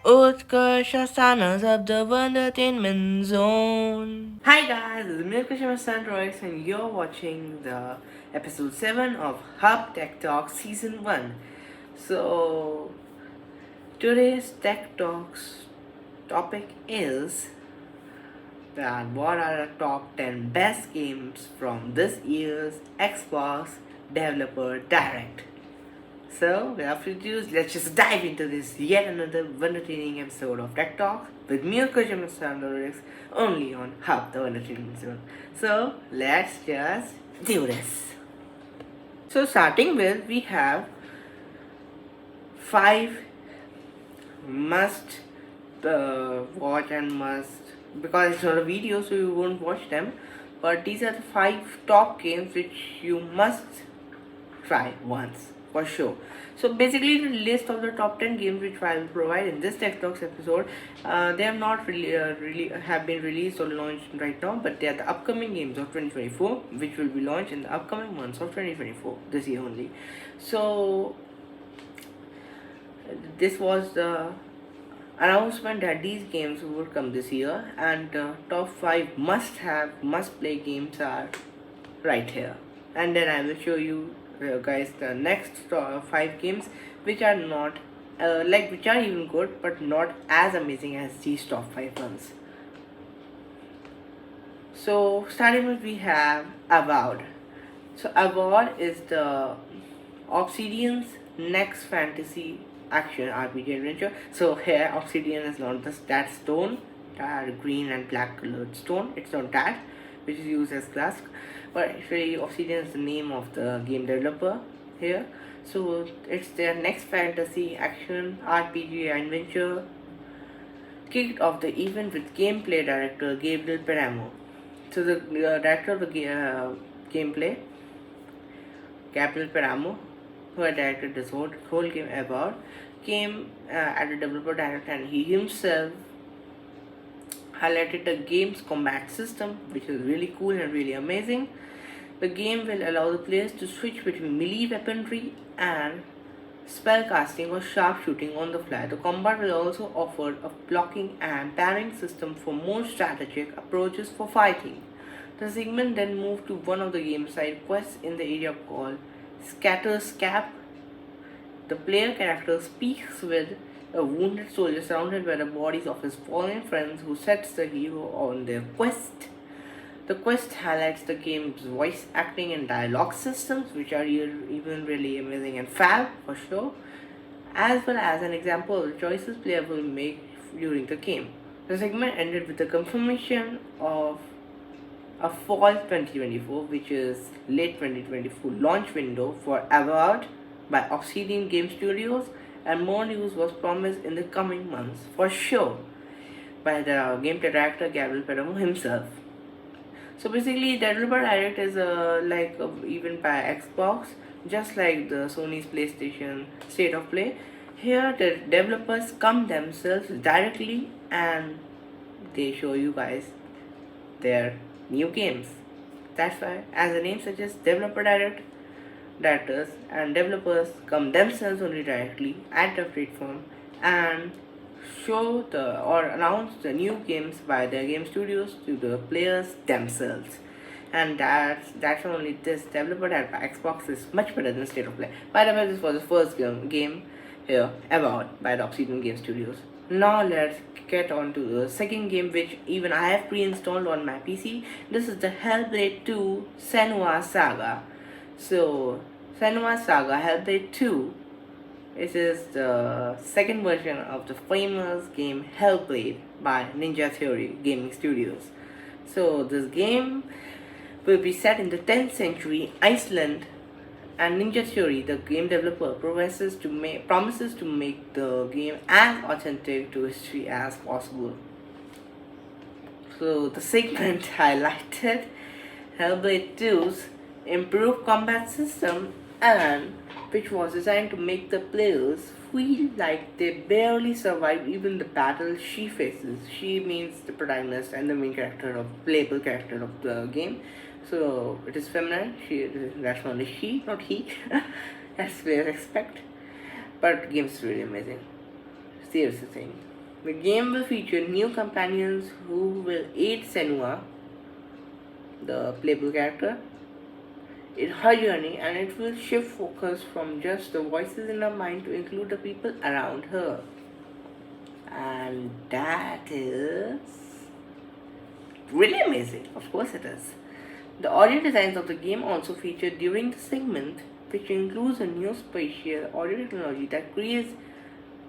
UTKARSH ASTHANA'S of the Wondertainment Zone. Hi guys, this is Dollurix and you're watching the episode 7 of Hub Tech Talks Season 1. So, today's Tech Talks topic is that what are the top 10 best games from this year's Xbox Developer Direct. So, without further ado, let's just dive into this yet another entertaining episode of Tech Talk with me, UTKARSH M, Dollurix, only on Hub, the Wondertainment Zone. So, let's just do this. So, starting with, we have 5 must watch and must, because it's not a video, so you won't watch them. But these are the 5 top games which you must try once for sure. So basically, the list of the top 10 games which I will provide in this Tech Talks episode, they have not really have been released or launched right now, but they are the upcoming games of 2024, which will be launched in the upcoming months of 2024 this year only. So this was the announcement that these games would come this year, and top 5 must play games are right here, and then I will show you guys the next 5 games which are not which are even good but not as amazing as these top 5 ones. So starting with, we have Avowed. So Avowed is the Obsidian's next fantasy action RPG adventure. So here Obsidian is not that stone, that green and black colored stone. It's not that, which is used as glass, but actually Obsidian is the name of the game developer here. So it's their next fantasy action RPG adventure, kicked off the event with gameplay director Gabriel Peramo. So the director of the gameplay, Gabriel Peramo, who had directed this whole game Avowed, came at the developer direct, and he himself highlighted the game's combat system, which is really cool and really amazing. The game will allow the players to switch between melee weaponry and spellcasting or sharpshooting on the fly. The combat will also offer a blocking and parrying system for more strategic approaches for fighting. The segment then moved to one of the game's side quests in the area called Scatter's Cap. The player character speaks with a wounded soldier surrounded by the bodies of his fallen friends, who sets the hero on their quest. The quest highlights the game's voice acting and dialogue systems, which are even really amazing and fab for sure, as well as an example of the choices player will make during the game. The segment ended with the confirmation of a fall 2024, which is late 2024 launch window for Avowed by Obsidian Game Studios, and more news was promised in the coming months for sure by the gameplay director Gabriel Peramo himself. So basically, Developer Direct is event by Xbox, just like the Sony's PlayStation State of Play. Here, the developers come themselves directly and they show you guys their new games. That's why, as the name suggests, Developer Direct, directors and developers come themselves only directly at the platform and show or announce the new games by their game studios to the players themselves. And that's only this. Developer at Xbox is much better than State of Play. By the way, this was the first game here Avowed by the Obsidian Game Studios. Now let's get on to the second game, which even I have pre-installed on my PC. This is the Hellblade 2 Senua's Saga. So Senua's Saga Hellblade 2, this is the second version of the famous game Hellblade by Ninja Theory Gaming Studios. So this game will be set in the 10th century Iceland, and Ninja Theory, the game developer, promises to make the game as authentic to history as possible. So the segment highlighted Hellblade 2's improved combat system, and which was designed to make the players feel like they barely survive even the battle she faces. She means the protagonist and the main character playable character of the game. So it is feminine. That's only she, not he. As players expect. But the game is really amazing. Seriously saying. The game will feature new companions who will aid Senua, the playable character, in her journey, and it will shift focus from just the voices in her mind to include the people around her. And that is really amazing. Of course it is. The audio designs of the game also featured during the segment, which includes a new spatial audio technology that creates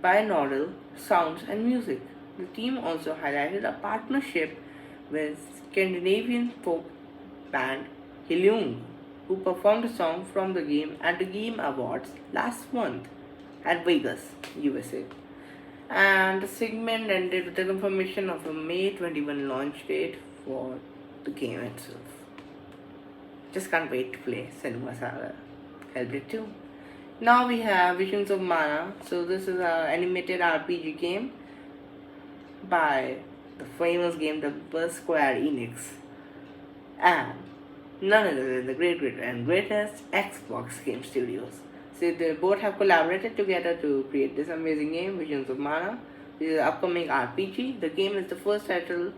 binaural sounds and music. The team also highlighted a partnership with Scandinavian folk band Helium, who performed a song from the game at the Game Awards last month at Vegas, USA. And the segment ended with the confirmation of a May 21 launch date for the game itself. Just can't wait to play Senua Saga Hellblade 2. Now we have Visions of Mana. So this is an animated RPG game by the famous game developer Square Enix and none other than the greatest Xbox game studios. So they both have collaborated together to create this amazing game, Visions of Mana. This is an upcoming RPG. The game is the first title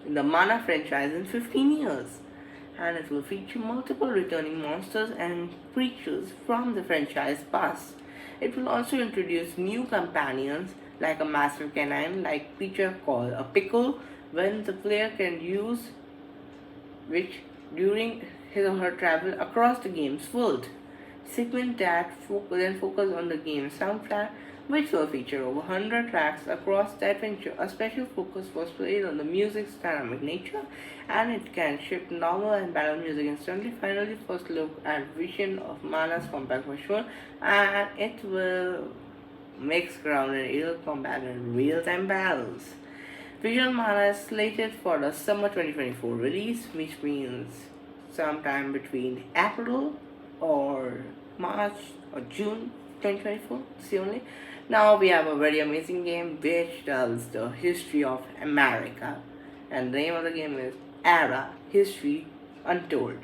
in the Mana franchise in 15 years, and it will feature multiple returning monsters and creatures from the franchise past. It will also introduce new companions like a massive canine like creature called a pickle, when the player can use which during his or her travel across the game's world. Segment that then focus on the game's soundtrack, which will feature over 100 tracks across the adventure. A special focus was placed on the music's dynamic nature, and it can shift normal and battle music instantly. Finally, first look at Vision of Mana's combat version, and it will mix ground and aerial combat and real-time battles. Vision of Mana is slated for the summer 2024 release, which means sometime between April or March or June 2024. See only. Now we have a very amazing game which tells the history of America, and the name of the game is Era History Untold.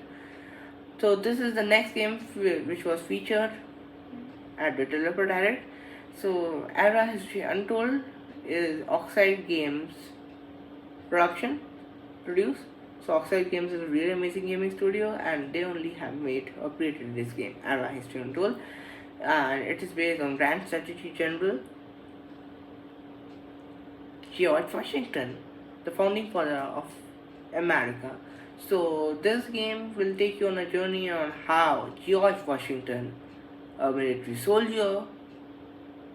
So this is the next game which was featured at the developer direct. So Era History Untold is Oxide Games production produced. So Oxide Games is a really amazing gaming studio, and they only have made or created this game, Era History Untold, and it is based on Grand Strategy General George Washington, the founding father of America. So this game will take you on a journey on how George Washington, a military soldier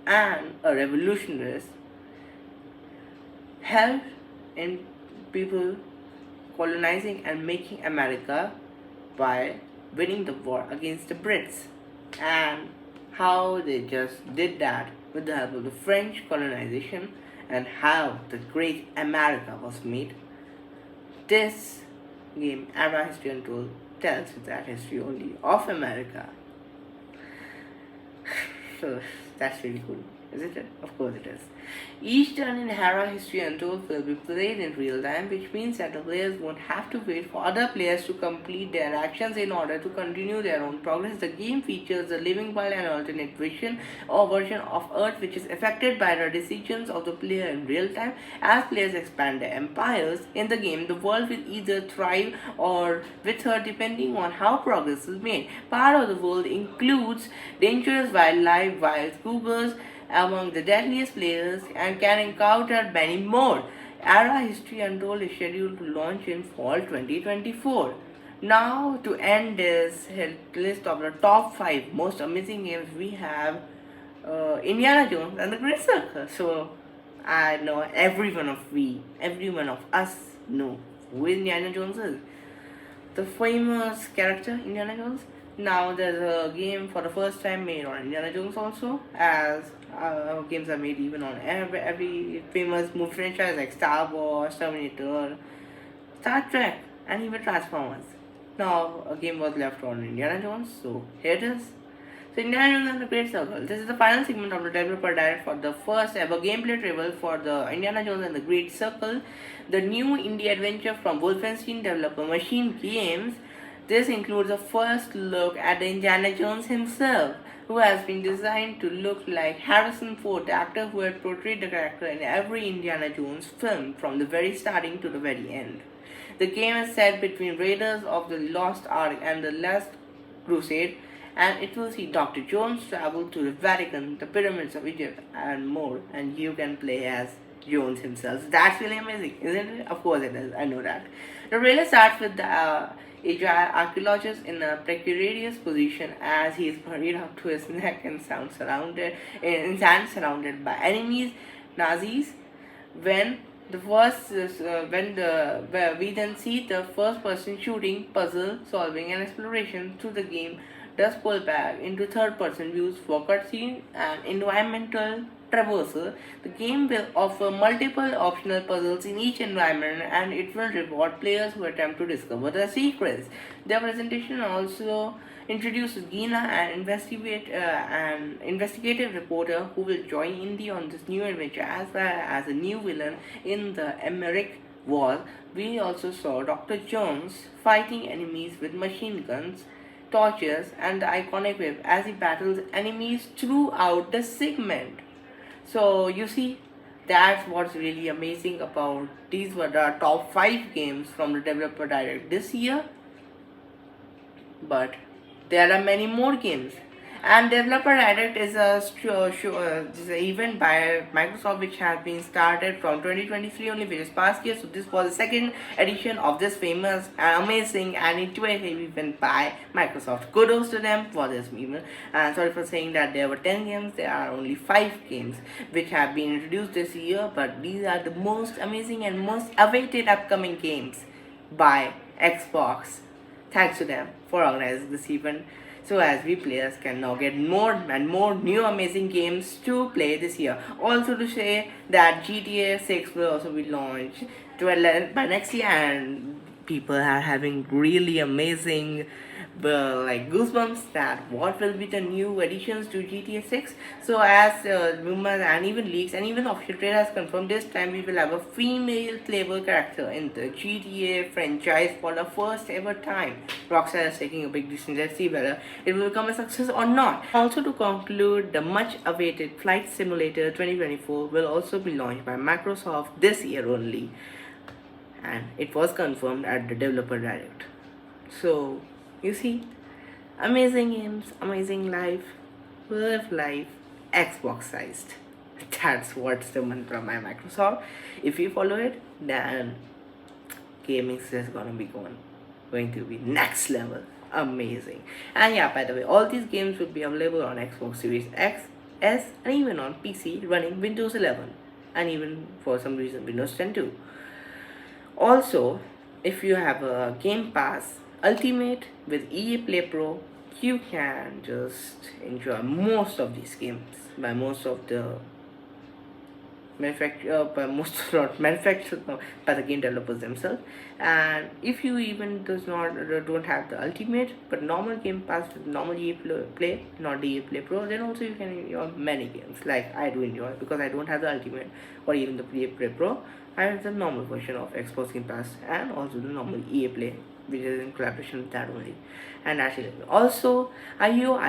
and a revolutionist, helped in people colonizing and making America by winning the war against the Brits, and how they just did that with the help of the French colonization, and how the great America was made. This game, Era History Untold, tells you that history only of America. So that's really cool, isn't it? Of course it is. Each turn in Era History Untold will be played in real time, which means that the players won't have to wait for other players to complete their actions in order to continue their own progress. The game features a living world and alternate vision or version of Earth, which is affected by the decisions of the player in real time. As players expand their empires in the game, the world will either thrive or wither depending on how progress is made. Part of the world includes dangerous wildlife, wild cougars among the deadliest players, and can encounter many more. Era History Untold is scheduled to launch in fall 2024. Now, to end this list of the top 5 most amazing games, we have Indiana Jones and the Great Circle. So, I know every one of us know who Indiana Jones is. The famous character Indiana Jones. Now there's a game for the first time made on Indiana Jones also, as games are made even on every famous movie franchise like Star Wars, Terminator, Star Trek, and even Transformers. Now a game was left on Indiana Jones, so here it is. So Indiana Jones and the Great Circle. This is the final segment of the developer direct for the first ever gameplay trailer for the Indiana Jones and the Great Circle, the new indie adventure from Wolfenstein developer Machine Games. This includes a first look at the Indiana Jones himself, who has been designed to look like Harrison Ford, the actor who had portrayed the character in every Indiana Jones film from the very starting to the very end. The game is set between Raiders of the Lost Ark and the Last Crusade, and it will see Dr. Jones travel to the Vatican, the pyramids of Egypt, and more, and you can play as Jones himself. That's really amazing, isn't it? Of course it is, I know that. The trailer starts with the agile archaeologist in a precarious position as he is buried up to his neck in sand surrounded by enemies, Nazis. When the first when the where we then see the first person shooting, puzzle solving, and exploration through the game does pull back into third person views for cutscenes and environmental traversal. The game will offer multiple optional puzzles in each environment, and it will reward players who attempt to discover the secrets. The presentation also introduces Gina, an investigative reporter who will join Indy on this new adventure, as well as a new villain in the Emmerich War. We also saw Dr. Jones fighting enemies with machine guns, torches, and the iconic whip as he battles enemies throughout the segment. So you see, that's what's really amazing about these were the top 5 games from the developer direct this year. But there are many more games, and developer direct is an event by Microsoft which has been started from 2023 only, which is past year. So this was the second edition of this famous and amazing and intuitive event by Microsoft. Kudos to them for this event, and sorry for saying that there were 10 games. There are only 5 games which have been introduced this year, but these are the most amazing and most awaited upcoming games by Xbox. Thanks to them for organizing this event, so as we players can now get more and more new amazing games to play this year. Also to say that GTA 6 will also be launched by next year, and people are having really amazing like goosebumps that what will be the new additions to GTA 6. So as rumors and even leaks and even official trailers confirmed, this time we will have a female playable character in the GTA franchise for the first ever time. Rockstar is taking a big decision. Let's see whether it will become a success or not. Also to conclude, the much awaited Flight Simulator 2024 will also be launched by Microsoft this year only, and it was confirmed at the developer direct. So you see, amazing games, amazing life, live life, Xbox sized. That's what's the mantra by Microsoft. If you follow it, then gaming is just going to be next level, amazing. And yeah, by the way, all these games will be available on Xbox Series X, S, and even on PC running Windows 11, and even for some reason Windows 10 too. Also, if you have a Game Pass Ultimate with EA Play Pro, you can just enjoy most of these games by most of the manufactured by the game developers themselves. And if you even don't have the Ultimate but normal Game Pass with normal EA Play, not the EA Play Pro, then also you can enjoy many games like I do enjoy, because I don't have the Ultimate or even the EA Play Pro. I have the normal version of Xbox Game Pass and also the normal EA Play, which is in collaboration with that only. And actually, also IO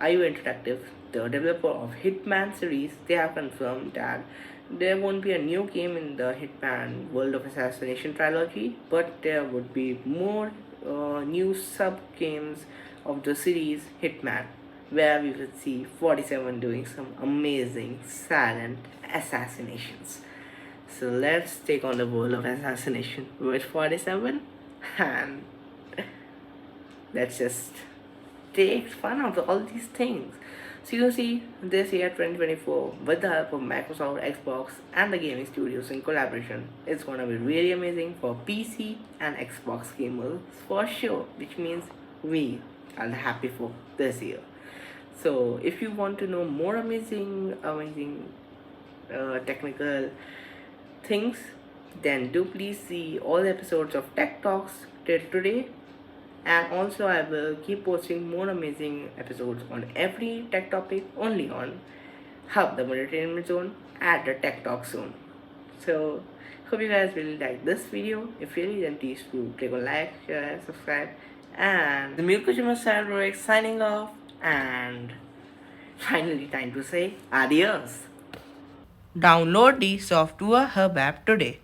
Interactive, the developer of Hitman series, they have confirmed that there won't be a new game in the Hitman World of Assassination trilogy, but there would be more new sub games of the series Hitman, where we will see 47 doing some amazing silent assassinations. So let's take on the world of assassination with 47, and let's just take fun out of all these things. So you see, this year 2024, with the help of Microsoft, Xbox, and the gaming studios in collaboration, it's gonna be really amazing for PC and Xbox gamers for sure, which means we are happy for this year. So if you want to know more amazing technical things, then do please see all episodes of Tech Talks till today, and also I will keep posting more amazing episodes on every tech topic only on Hub, the Wondertainment Zone, at the Tech Talks Zone. So hope you guys really like this video. If really, then please do click on like, share, subscribe, and the Dollurix signing off, and Finally, time to say adios. Download the Software Hub app today.